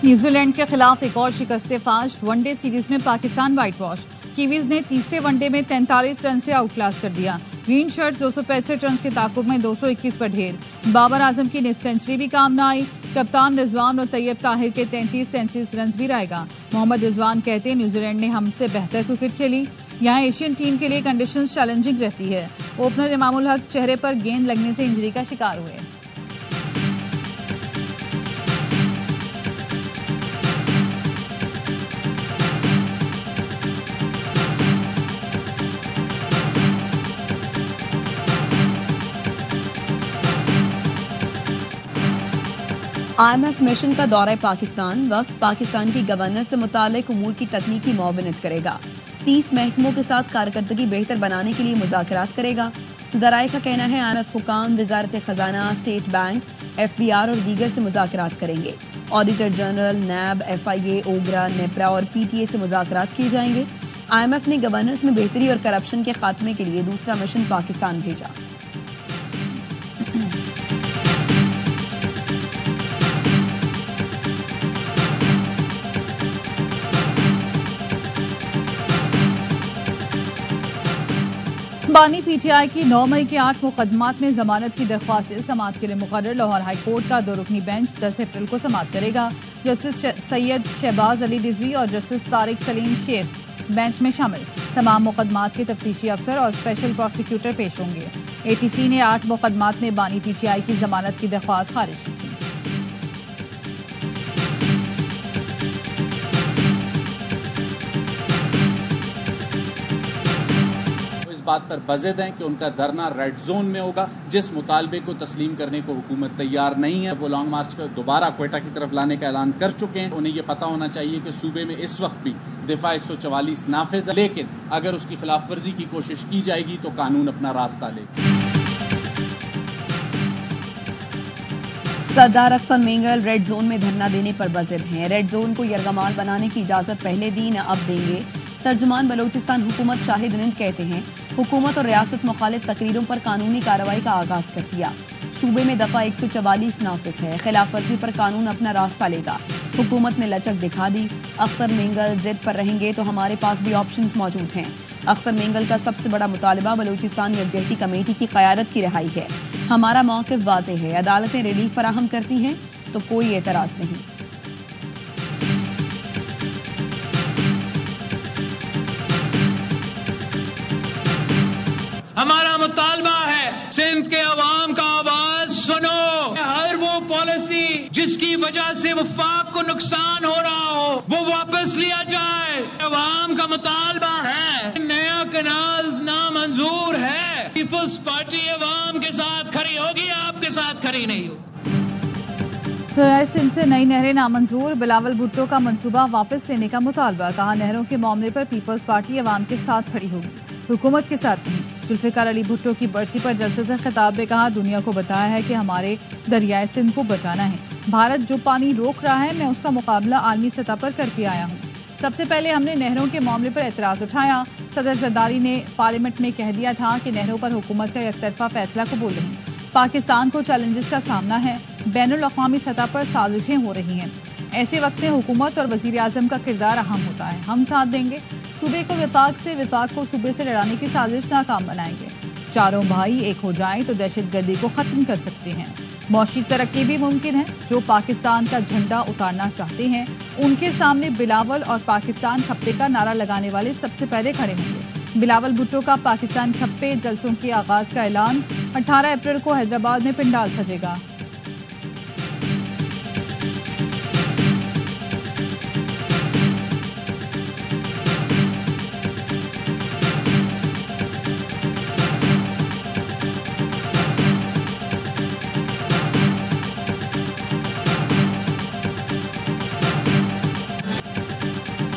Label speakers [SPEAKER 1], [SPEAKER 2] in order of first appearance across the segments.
[SPEAKER 1] New Zealand के खिलाफ एक और शिकस्त फाश। वनडे सीरीज में पाकिस्तान व्हाइट वॉश। कीवीज ने तीसरे वनडे में 43 रन से आउटक्लास कर दिया। ग्रीन शर्ट्स 265 रन के ताकुब में 221 पर ढेर। बाबर आजम की निस्फ सेंचुरी भी काम न आई। कप्तान रिजवान और तैयब ताहिर के 33 रन भी रहेगा। मोहम्मद रिजवान कहते हैं न्यूजीलैंड ने हमसे बेहतर क्रिकेट खेली। यहाँ एशियन टीम के लिए कंडीशंस चैलेंजिंग रहती है। ओपनर इमामुल हक चेहरे पर गेंद लगने से इंजरी का शिकार हुए।
[SPEAKER 2] IMF मिशन का दौरा पाकिस्तान। वक्त पाकिस्तान की गवर्नर से मुताल्लिक उमूर की तकनीकी मुआवनत करेगा। 30 महकमों के साथ कारकर्दगी बेहतर बनाने के लिए मुज़ाकरात करेगा। ज़राए का कहना है IMF हुकाम वजारत खजाना, स्टेट बैंक, FBR और दीगर से मुज़ाकरात करेंगे। Auditor general, NAB, FIA, OGRA, NEPRA और PTA से मुज़ाकरात किए जाएंगे। IMF ने गवर्नर्स में बेहतरी और करप्शन के खात्मे के लिए दूसरा मिशन पाकिस्तान भेजा।
[SPEAKER 1] बानी PTI की 9 मई के 8 मुकदमात में जमानत की दरख्वास्त से समाअत के लिए मुकर्रर लाहौर हाई कोर्ट का 2 रुकनी बेंच 10 अप्रैल को समाअत करेगा। जस्टिस सैयद शहबाज अली रिजवी और जस्टिस तारिक सलीम शेख बेंच में शामिल। तमाम मुकदमात के तफ्तीशी अफसर और स्पेशल प्रोसिक्यूटर पेश होंगे। ATC ने 8 मुकदमात में बानी PTI की जमानत की दरख्वास्त खारिज की थी।
[SPEAKER 3] बात पर बज़िद हैं कि उनका धरना रेड जोन में होगा। जिस मुतालबे को तस्लीम करने को हुकूमत तैयार नहीं है, वो लॉन्ग मार्च को दोबारा क्वेटा की तरफ लाने का ऐलान कर चुके हैं। उन्हें ये पता होना चाहिए कि सूबे में इस वक्त भी दिफा 144 नाफिज है, लेकिन अगर उसकी खिलाफ वर्जी की कोशिश की जाएगी तो कानून अपना रास्ता लेगा।
[SPEAKER 2] सरदार अख्तर मेंगल रेड जोन में धरना देने पर बज़िद हैं। रेड जोन को यरगमाल बनाने की इजाजत पहले दी, न अब देंगे। तर्जुमान बलोचिस्तान हुकूमत शाहिद रिंद कहते हैं हुकूमत और रियासत मुखालिफ तकरीरों पर कानूनी कार्रवाई का आगाज कर दिया। सूबे में दफा 144 नाफिज है। खिलाफ वर्जी पर कानून अपना रास्ता लेगा। हुकूमत ने लचक दिखा दी। अख्तर मेंगल जिद पर रहेंगे तो हमारे पास भी ऑप्शंस मौजूद हैं। अख्तर मेंगल का सबसे बड़ा मुतालबा बलोचिस्तान यकजहती कमेटी की क़यादत की रिहाई है। हमारा मौक़िफ़ वाज़ेह है। अदालतें रिलीफ फराहम करती हैं तो कोई एतराज़ नहीं।
[SPEAKER 4] हमारा मुतालबा है सिंध के अवाम का आवाज सुनो। हर वो पॉलिसी जिसकी वजह से वफाक को नुकसान हो रहा हो वो वापस लिया जाए। अवाम का मुतालबा है नया कनाल नामंजूर है। पीपल्स पार्टी अवाम के साथ खड़ी होगी, आपके साथ खड़ी नहीं होगी।
[SPEAKER 1] सिंध से नई नहरें नामंजूर। बिलावल भुट्टो का मंसूबा वापस लेने का मुतालबा। कहा नहरों के मामले पर पीपल्स पार्टी अवाम के साथ खड़ी होगी, हुकूमत के साथ नहीं। जुल्फिकार अली भुट्टो की बरसी पर जलसे से खिताब में कहा दुनिया को बताया है कि हमारे दरियाए सिंध को बचाना है। भारत जो पानी रोक रहा है मैं उसका मुकाबला आलमी सतह पर करके आया हूँ। सबसे पहले हमने नहरों के मामले पर एतराज़ उठाया। सदर जरदारी ने पार्लियामेंट में कह दिया था कि नहरों पर हुकूमत का एकतरफा फैसला कबूल नहीं। पाकिस्तान को चैलेंजेस का सामना है। बैनुल अक़वामी सतह पर साजिशें हो रही हैं। ऐसे वक्त में हुकूमत और वज़ीर आज़म का किरदार अहम होता है। हम साथ देंगे। सूबे को विफाक से, विफाक को सूबे से लड़ाने की साजिश नाकाम बनाएंगे। चारों भाई एक हो जाएं तो दहशतगर्दी को खत्म कर सकते हैं। मौशी तरक्की भी मुमकिन है। जो पाकिस्तान का झंडा उतारना चाहते हैं उनके सामने बिलावल और पाकिस्तान खप्पे का नारा लगाने वाले सबसे पहले खड़े होंगे। बिलावल भुट्टो का पाकिस्तान खप्पे जलसों के आगाज का ऐलान। 18 अप्रैल को हैदराबाद में पंडाल सजेगा।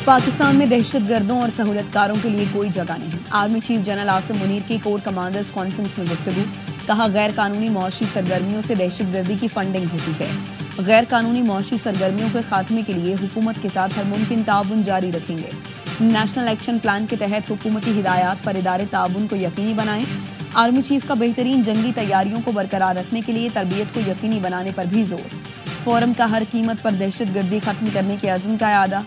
[SPEAKER 2] पाकिस्तान में दहशतगर्दों और सहूलतकारों के लिए कोई जगह नहीं। Army chief general Asim Munir की कोर कमांडर्स कॉन्फ्रेंस में गुफ्तगू। कहा गैर कानूनी मौशी सरगर्मियों से दहशतगर्दी की फंडिंग होती है। गैर कानूनी मौशी सरगर्मियों के खात्मे के लिए हुकूमत के साथ हर मुमकिन ताउन जारी रखेंगे। नेशनल एक्शन प्लान के तहत हुकूमती हिदायत पर इदारे ताउन को यकीनी बनाएं। आर्मी चीफ का बेहतरीन जंगी तैयारियों को बरकरार रखने के लिए तरबियत को यकीनी बनाने पर भी जोर। फोरम का हर कीमत पर दहशतगर्दी खत्म करने के अज़्म का यादा।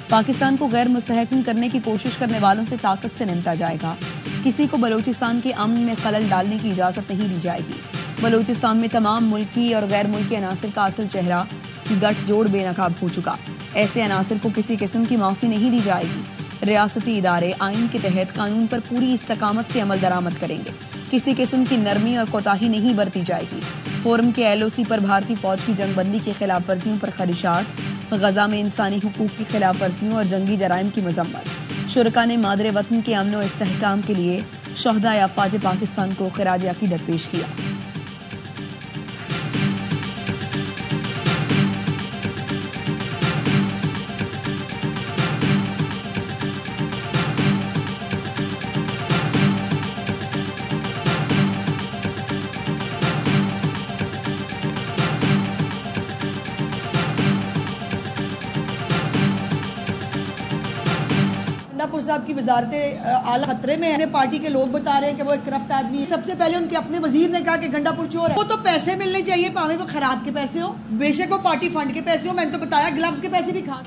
[SPEAKER 2] पाकिस्तान को गैर मुस्तहकम करने की कोशिश करने वालों से ताकत से निपटा जाएगा। किसी को बलूचिस्तान के अमन में खलल डालने की इजाज़त नहीं दी जाएगी। बलूचिस्तान में तमाम मुल्की और गैर मुल्की अनासर का असल चेहरा गठजोड़ बेनकाब हो चुका। ऐसे अनासर को किसी किस्म की माफ़ी नहीं दी जाएगी। रियासती इदारे आइन के तहत कानून पर पूरी इस्तकामत से अमल दरामद करेंगे। किसी किस्म की नरमी और कोताही नहीं बरती जाएगी। फोरम के LOC पर भारतीय फौज की जंगबंदी की खिलाफ वर्जियों पर खदशात, गजा में इंसानी हुकूक की खिलाफ वर्जियों और जंगी जराइम की मजम्मत। शुरका ने मादरे वतन के अमन व इस्तेहकाम के लिए शहदा अफवाज पाकिस्तान को खिराज अकीदत पेश किया।
[SPEAKER 5] गंडापुर साहब की वजारत आला खतरे में है। पार्टी के लोग बता रहे हैं कि वो एक करप्ट आदमी है। सबसे पहले उनके अपने वजीर ने कहा कि गंडापुर चोर है। वो तो पैसे मिलने चाहिए, भावे वो खराब के पैसे हो, बेशक वो पार्टी फंड के पैसे हो। मैंने तो बताया ग्लव्स के पैसे भी खा।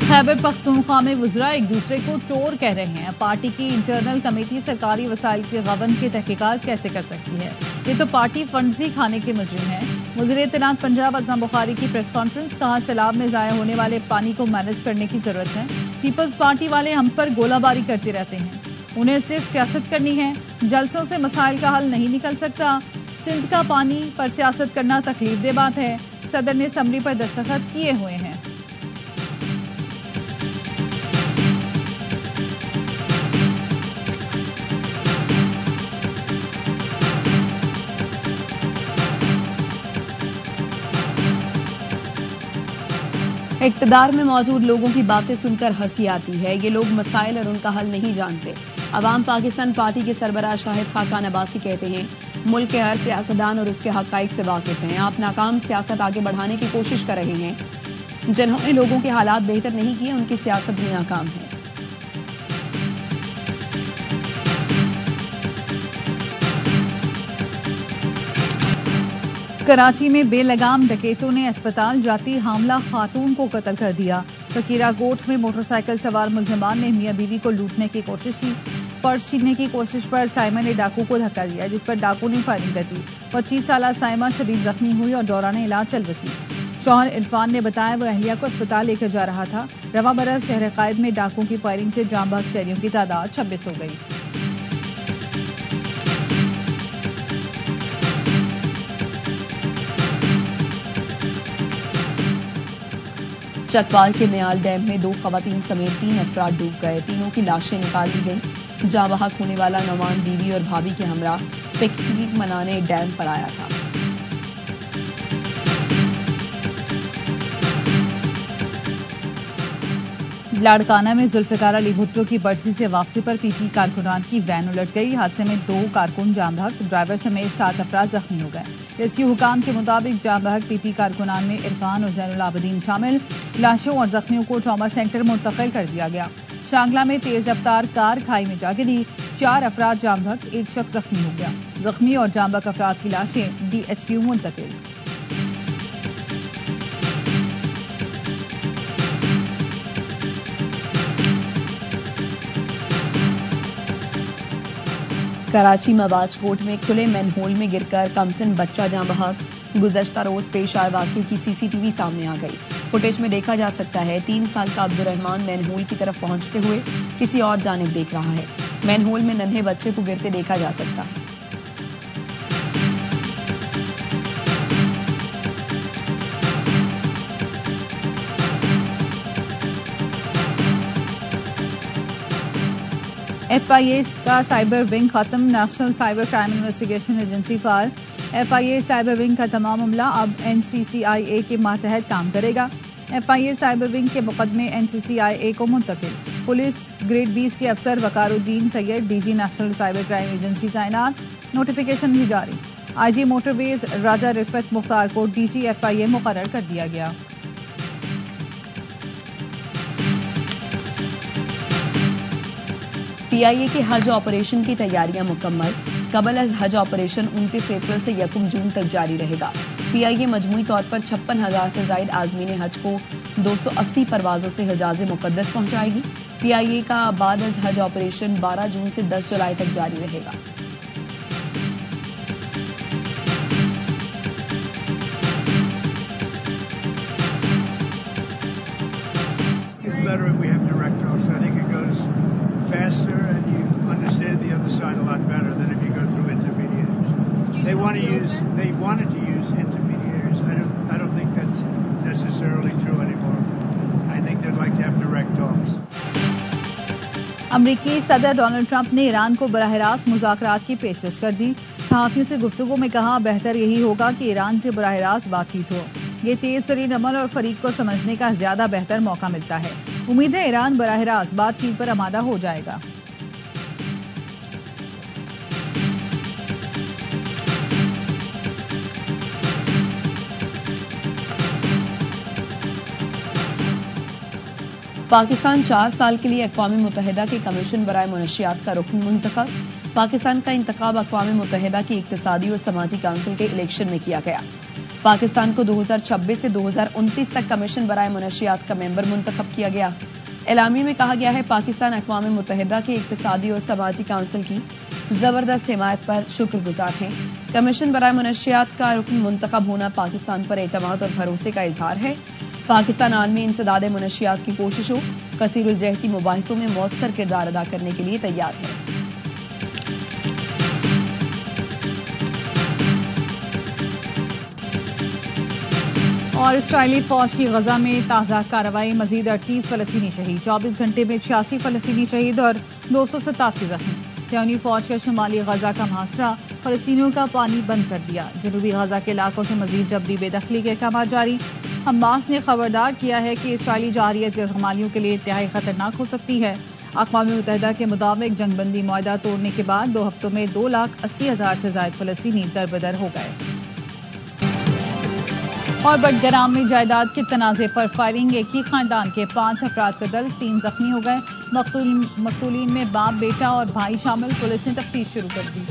[SPEAKER 1] खैबर पख्तूनख्वा में वज़रा एक दूसरे को चोर कह रहे हैं। पार्टी की इंटरनल कमेटी सरकारी वसाइल के गबन की तहकीकात कैसे कर सकती है? ये तो पार्टी फंड्स भी खाने के मुजरिम हैं। वज़ीर इत्तलात पंजाब अज़मा बुखारी की प्रेस कॉन्फ्रेंस। कहा सैलाब में ज़ाया होने वाले पानी को मैनेज करने की ज़रूरत है। पीपल्स पार्टी वाले हम पर गोलाबारी करते रहते हैं। उन्हें सिर्फ सियासत करनी है। जलसों से मसाइल का हल नहीं निकल सकता। सिंध का पानी पर सियासत करना तकलीफ दे बात है। सदर ने असम्बली पर दस्तखत किए हुए हैं।
[SPEAKER 2] इक़्तिदार में मौजूद लोगों की बातें सुनकर हंसी आती है। ये लोग मसाइल और उनका हल नहीं जानते। अवाम पाकिस्तान पार्टी के सरबराह शाहिद खाकान अब्बासी कहते हैं, मुल्क के हर सियासतदान और उसके हक़ाइक़ से वाकिफ़ हैं। आप नाकाम सियासत आगे बढ़ाने की कोशिश कर रहे हैं। जिन्होंने लोगों के हालात बेहतर नहीं किए, उनकी सियासत भी नाकाम है।
[SPEAKER 1] कराची में बेलगाम डकैतों ने अस्पताल जाती हामला खातून को कत्ल कर दिया। फकीरा कोट में मोटरसाइकिल सवार मुलजमान ने मियां बीवी को लूटने की कोशिश की। पर्स छीनने की कोशिश पर साइमा ने डाकू को धक्का दिया, जिस पर डाकू ने फायरिंग कर दी। 25 साला साइमा शदीद जख्मी हुई और दौरान इलाज चल बसी। शौहर इरफान ने बताया वो अहलिया को अस्पताल लेकर जा रहा था। रवा बरस शहर कायद में डाकू की फायरिंग से जाम बहक शहरियों की तादाद 26 हो गई।
[SPEAKER 2] चकवाल के म्याल डैम में 2 खवातीन समेत 3 अफराद डूब गए। तीनों की लाशें निकाल ली गईं। जाँ बहक होने वाला नौमान बीवी और भाभी के हमरा पिकनिक मनाने डैम पर आया था।
[SPEAKER 1] लाड़काना में जुल्फिकार अली भुट्टो की बरसी से वापसी पर PP कारकुनान की वैन उलट गई। हादसे में 2 कारकुन जाम बहक, ड्राइवर समेत 7 अफराद जख्मी हो गए। रेस्क्यू हुकाम के मुताबिक जाम बहक PP कारकुनान में इरफान और जैनुल आबदीन शामिल। लाशों और जख्मियों को ट्रॉमा सेंटर मुंतकिल कर दिया गया। शांगला में तेज रफ्तार कार खाई में जा गिरी। 4 अफराद जाम बहक, 1 शख्स जख्मी हो गया। जख्मी और जाम बहक अफराद की लाशें DHQ मुंतकिल।
[SPEAKER 2] कराची मवाज कोट में खुले मैनहोल में गिरकर कमसिन बच्चा जाँ बहक। गुज़श्ता रोज पेश आए वाक़े की CCTV सामने आ गई। फुटेज में देखा जा सकता है 3 साल का अब्दुर्रहमान मैनहोल की तरफ पहुंचते हुए किसी और जानिब देख रहा है। मैनहोल में नन्हे बच्चे को गिरते देखा जा सकता है।
[SPEAKER 1] FIA का साइबर विंग खत्म। National cyber crime investigation agency फार। FIA साइबर विंग का तमाम अमला अब NCCIA के मातहत काम करेगा। FIA साइबर विंग के मुकदमे NCCIA को मुंतकिल। पुलिस ग्रेड 20 के अफसर Waqaruddin Syed DG national cyber crime agency तैनात। नोटिफिकेशन भी जारी। IG मोटरवेज राजा रिफत मुख्तार को DG FIA मुकर्रर कर दिया गया।
[SPEAKER 2] PIA के हज ऑपरेशन की तैयारियां मुकम्मल। कबल अज हज ऑपरेशन 29 अप्रैल से 1 जून तक जारी रहेगा। PIA मजमूई तौर पर 56,000 से जायद आज़मीन हज को 280 परवाजों से हिजाज मुक़द्दस पहुंचाएगी। PIA का बाद अज़ हज ऑपरेशन 12 जून से 10 जुलाई तक जारी रहेगा।
[SPEAKER 6] Better if we have direct talks. I think it goes faster and you understand the other side a lot better than if you go through intermediaries. They wanted to use intermediaries. I don't think that's necessarily true anymore. I think they'd like to have direct talks.
[SPEAKER 1] अमरीकी सदर Donald Trump ने Iran को बराह रास्त मुज़ाकरात की पेशकश कर दी। सहाफ़ियों से गुफ्तगू में कहा, बेहतर यही होगा कि ईरान से बराह रास्त बातचीत हो। ये तेज तरीन अमल और फरीक को समझने का ज्यादा बेहतर मौका मिलता है। उम्मीद है ईरान बराह रास्त बातचीत पर आमादा हो जाएगा।
[SPEAKER 2] पाकिस्तान 4 साल के लिए अक़वाम मुत्तहिदा के कमीशन बराए मुनशियात का रुकन मुंतखब। पाकिस्तान का इंतखाब अक़वाम मुत्तहिदा की इक़्तिसादी और समाजी काउंसिल के इलेक्शन में किया गया। पाकिस्तान को 2026 से 2029 तक कमीशन बराए मुनशियात का मेंबर मुंतखब किया गया। एलामी में कहा गया है, पाकिस्तान अक़वाम मुत्तहिदा के इक़्तिसादी और समाजी काउंसिल की जबरदस्त हिमायत पर शुक्रगुजार है। कमीशन बराए मुनशियात का रुकन मुंतखब होना पाकिस्तान पर एतमाद और भरोसे का इजहार है। पाकिस्तान आलमी इंसदाद मुनशियात की कोशिशों कसीरुल जहती मुबाहिसों में मौसर किरदार अदा करने के लिए तैयार है।
[SPEAKER 1] और इसराइली फौज की गजा में ताज़ा कार्रवाई, मजीद 38 फलस्तीनी शहीद, 24 घंटे में 86 फलस्तीनी शहीद और 287 जख्मी। सियानी फौज का शुमाली गजा का मुहासरा, फलस्तीनियों का पानी बंद कर दिया। जनूबी गजा के इलाकों से मजीद जबरी बेदखली के अहकाम जारी। हमास ने खबरदार किया है कि इसराइली जारियत गिरहमालियों के लिए इंतहाई खतरनाक हो सकती है। अक़वाम मुत्तहिदा के मुताबिक जंगबंदी मुआहदा तोड़ने के बाद 2 हफ्तों में 2,80,000 से ज़ायद फलस्तीनी दरबदर हो गए। और बडगराम में जायदाद के तनाज़े पर फायरिंग, एक ही खानदान के 5 अफराद कत्ल, 3 जख्मी हो गए। मकतूलीन में बाप, बेटा और भाई शामिल। पुलिस ने तफ्तीश शुरू कर दी।